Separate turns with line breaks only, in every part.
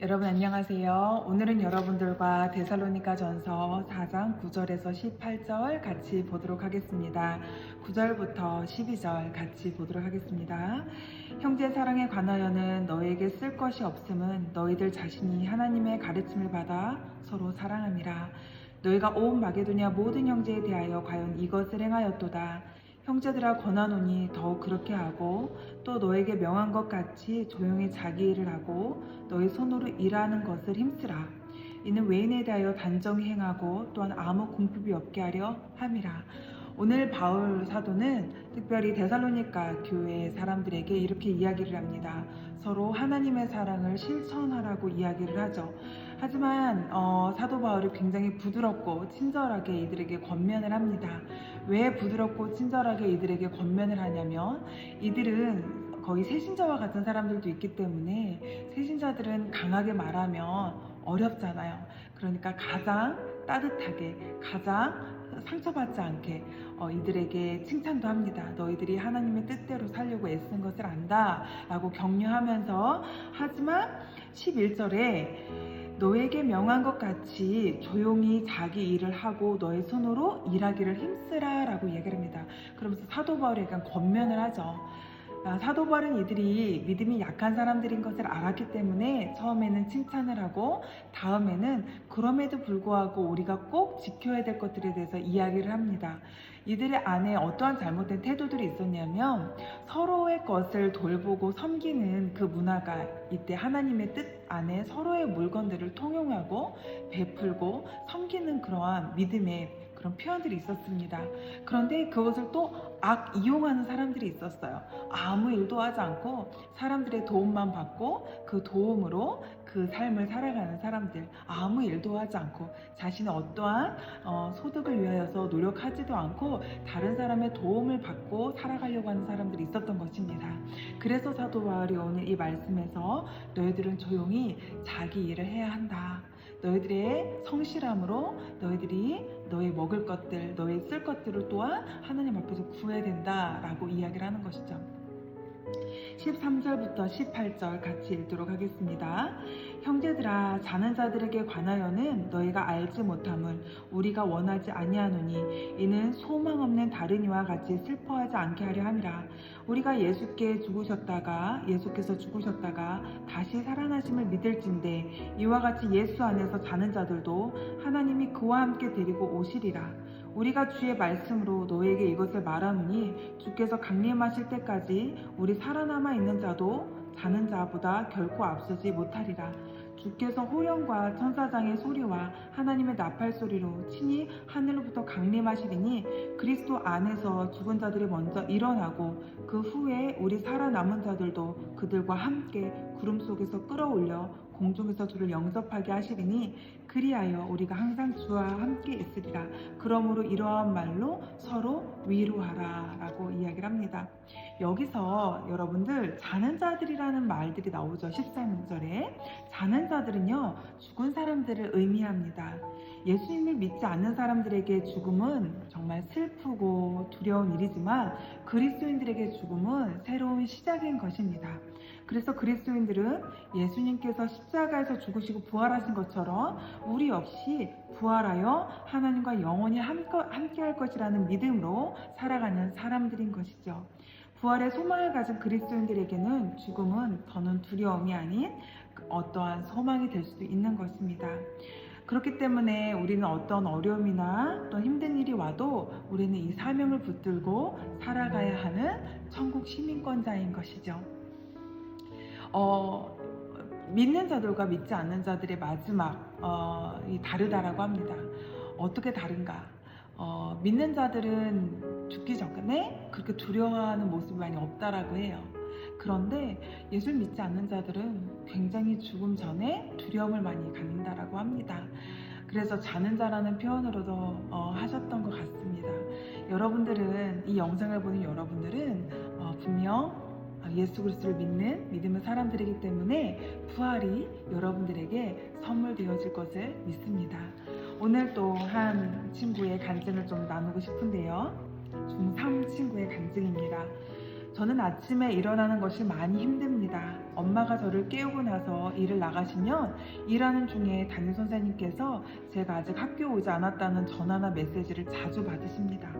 여러분 안녕하세요. 오늘은 여러분들과 데살로니가전서 4장 9절에서 18절 같이 보도록 하겠습니다. 9절부터 12절 같이 보도록 하겠습니다. 형제 사랑에 관하여는 너에게 쓸 것이 없음은 너희들 자신이 하나님의 가르침을 받아 서로 사랑함이라. 너희가 온 마게도냐 모든 형제에 대하여 과연 이것을 행하였도다. 형제들아 권하노니 더욱 그렇게 하고 또 너에게 명한 것 같이 조용히 자기 일을 하고 너희 손으로 일하는 것을 힘쓰라. 이는 외인에 대하여 단정히 행하고 또한 아무 궁핍이 없게 하려 함이라. 오늘 바울 사도는 특별히 데살로니가 교회 사람들에게 이렇게 이야기를 합니다. 서로 하나님의 사랑을 실천하라고 이야기를 하죠. 하지만 사도 바울이 굉장히 부드럽고 친절하게 이들에게 권면을 합니다. 왜 부드럽고 친절하게 이들에게 권면을 하냐면 이들은 거의 새신자와 같은 사람들도 있기 때문에 새신자들은 강하게 말하면 어렵잖아요. 그러니까 가장 따뜻하게, 가장 상처받지 않게 이들에게 칭찬도 합니다. 너희들이 하나님의 뜻대로 살려고 애쓰는 것을 안다 라고 격려하면서, 하지만 11절에 너에게 명한 것 같이 조용히 자기 일을 하고 너의 손으로 일하기를 힘쓰라 라고 얘기를 합니다. 그러면서 사도 바울이 약간 권면을 하죠. 사도 바울은 이들이 믿음이 약한 사람들인 것을 알았기 때문에 처음에는 칭찬을 하고 다음에는 그럼에도 불구하고 우리가 꼭 지켜야 될 것들에 대해서 이야기를 합니다. 이들의 안에 어떠한 잘못된 태도들이 있었냐면 서로의 것을 돌보고 섬기는 그 문화가 이때 하나님의 뜻 안에 서로의 물건들을 통용하고 베풀고 섬기는 그러한 믿음의 그런 표현들이 있었습니다. 그런데 그것을 또 이용하는 사람들이 있었어요. 아무 일도 하지 않고 사람들의 도움만 받고 그 도움으로 그 삶을 살아가는 사람들, 아무 일도 하지 않고 자신의 어떠한 소득을 위하여서 노력하지도 않고 다른 사람의 도움을 받고 살아가려고 하는 사람들이 있었던 것입니다. 그래서 사도 바울이 오늘 이 말씀에서 너희들은 조용히 자기 일을 해야 한다. 너희들의 성실함으로 너희들이 너의 먹을 것들, 너의 쓸 것들을 또한 하나님 앞에서 구해야 된다라고 이야기를 하는 것이죠. 13절부터 18절 같이 읽도록 하겠습니다. 형제들아, 자는 자들에게 관하여는 너희가 알지 못함을 우리가 원하지 아니하노니 이는 소망 없는 다른 이와 같이 슬퍼하지 않게 하려 함이라. 우리가 예수께서 죽으셨다가 다시 살아나심을 믿을진대 이와 같이 예수 안에서 자는 자들도 하나님이 그와 함께 데리고 오시리라. 우리가 주의 말씀으로 너에게 이것을 말하노니 주께서 강림하실 때까지 우리 살아남아 있는 자도 자는 자보다 결코 앞서지 못하리라. 주께서 호령과 천사장의 소리와 하나님의 나팔 소리로 친히 하늘로부터 강림하시리니 그리스도 안에서 죽은 자들이 먼저 일어나고 그 후에 우리 살아남은 자들도 그들과 함께 구름 속에서 끌어올려 공중에서 주를 영접하게 하시리니 그리하여 우리가 항상 주와 함께 있으리라. 그러므로 이러한 말로 서로 위로하라 라고 이야기를 합니다. 여기서 여러분들 자는 자들이라는 말들이 나오죠. 13절에 자는 자들은요, 죽은 사람들을 의미합니다. 예수님을 믿지 않는 사람들에게 죽음은 정말 슬프고 두려운 일이지만 그리스도인들에게 죽음은 새로운 시작인 것입니다. 그래서 그리스도인들은 예수님께서 십자가에서 죽으시고 부활하신 것처럼 우리 역시 부활하여 하나님과 영원히 함께 할 것이라는 믿음으로 살아가는 사람들인 것이죠. 부활의 소망을 가진 그리스도인들에게는 죽음은 더는 두려움이 아닌 어떠한 소망이 될 수도 있는 것입니다. 그렇기 때문에 우리는 어떤 어려움이나 또 힘든 일이 와도 우리는 이 사명을 붙들고 살아가야 하는 천국 시민권자인 것이죠. 믿는 자들과 믿지 않는 자들의 마지막이 다르다라고 합니다. 어떻게 다른가? 믿는 자들은 죽기 전에 그렇게 두려워하는 모습이 많이 없다라고 해요. 그런데 예수를 믿지 않는 자들은 굉장히 죽음 전에 두려움을 많이 갖는다라고 합니다. 그래서 자는 자라는 표현으로도 하셨던 것 같습니다. 여러분들은, 이 영상을 보는 여러분들은 분명 예수 그리스도를 믿는 믿음의 사람들이기 때문에 부활이 여러분들에게 선물되어질 것을 믿습니다. 오늘 또 한 친구의 간증을 좀 나누고 싶은데요. 중3 친구의 간증입니다. 저는 아침에 일어나는 것이 많이 힘듭니다. 엄마가 저를 깨우고 나서 일을 나가시면 일하는 중에 담임 선생님께서 제가 아직 학교 오지 않았다는 전화나 메시지를 자주 받으십니다.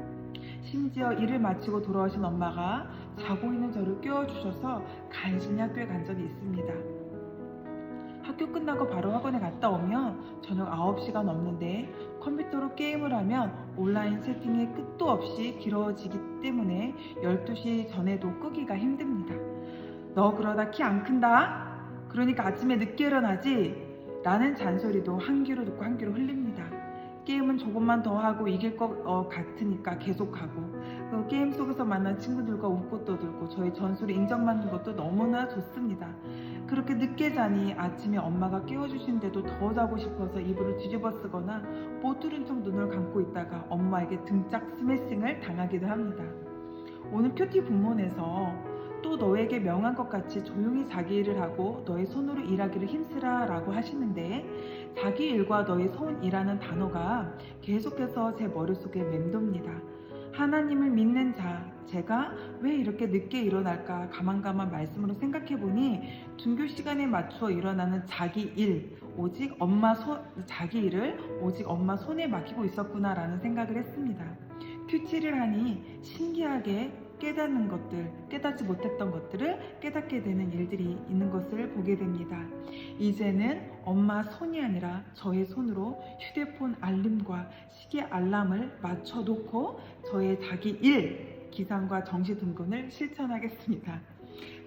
심지어 일을 마치고 돌아오신 엄마가 자고 있는 저를 깨워주셔서 간신히 학교에 간 적이 있습니다. 학교 끝나고 바로 학원에 갔다 오면 저녁 9시가 넘는데 컴퓨터로 게임을 하면 온라인 채팅이 끝도 없이 길어지기 때문에 12시 전에도 끄기가 힘듭니다. 너 그러다 키 안 큰다? 그러니까 아침에 늦게 일어나지? 라는 잔소리도 한 귀로 듣고 한 귀로 흘립니다. 게임은 조금만 더 하고 이길 것 같으니까 계속하고 그 게임 속에서 만난 친구들과 웃고 떠들고 저희 전술에 인정받는 것도 너무나 좋습니다. 그렇게 늦게 자니 아침에 엄마가 깨워주신데도 더 자고 싶어서 이불을 뒤집어 쓰거나 못 들은 척 눈을 감고 있다가 엄마에게 등짝 스매싱을 당하기도 합니다. 오늘 큐티 본문에서 또 너에게 명한 것 같이 조용히 자기 일을 하고 너의 손으로 일하기를 힘쓰라 라고 하시는데 자기 일과 너의 손이라는 단어가 계속해서 제 머릿속에 맴돕니다. 하나님을 믿는 자, 제가 왜 이렇게 늦게 일어날까 가만가만 말씀으로 생각해보니 등교 시간에 맞춰 일어나는 자기 일, 자기 일을 오직 엄마 손에 맡기고 있었구나라는 생각을 했습니다. 큐티를 하니 신기하게 깨닫지 못했던 것들을 깨닫게 되는 일들이 있는 것을 보게 됩니다. 이제는 엄마 손이 아니라 저의 손으로 휴대폰 알림과 시계 알람을 맞춰놓고 저의 자기 일, 기상과 정시 등근을 실천하겠습니다.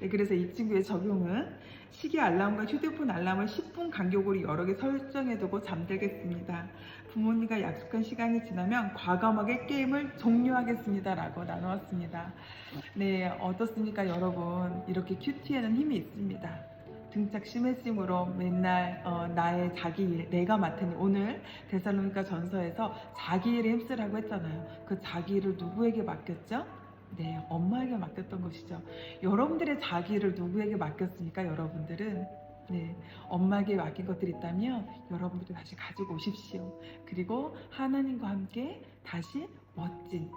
네, 그래서 이 친구의 적용은 시계 알람과 휴대폰 알람을 10분 간격으로 여러 개 설정해두고 잠들겠습니다. 부모님과 약속한 시간이 지나면 과감하게 게임을 종료하겠습니다 라고 나누었습니다. 네, 어떻습니까 여러분? 이렇게 큐티에는 힘이 있습니다. 등짝 스매싱으로 맨날 나의 자기 일, 내가 맡은 일, 오늘 데살로니가 전서에서 자기 일에 힘쓰라고 했잖아요. 그 자기 일을 누구에게 맡겼죠? 네, 엄마에게 맡겼던 것이죠. 여러분들의 자기 일을 누구에게 맡겼습니까? 여러분들은 네, 엄마에게 맡긴 것들이 있다면 여러분들도 다시 가지고 오십시오. 그리고 하나님과 함께 다시 멋진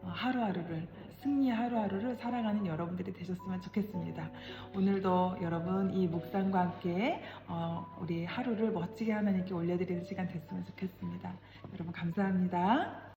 하루하루를 승리의 하루하루를 살아가는 여러분들이 되셨으면 좋겠습니다. 오늘도 여러분 이 묵상과 함께 우리 하루를 멋지게 하나님께 올려드리는 시간 됐으면 좋겠습니다. 여러분 감사합니다.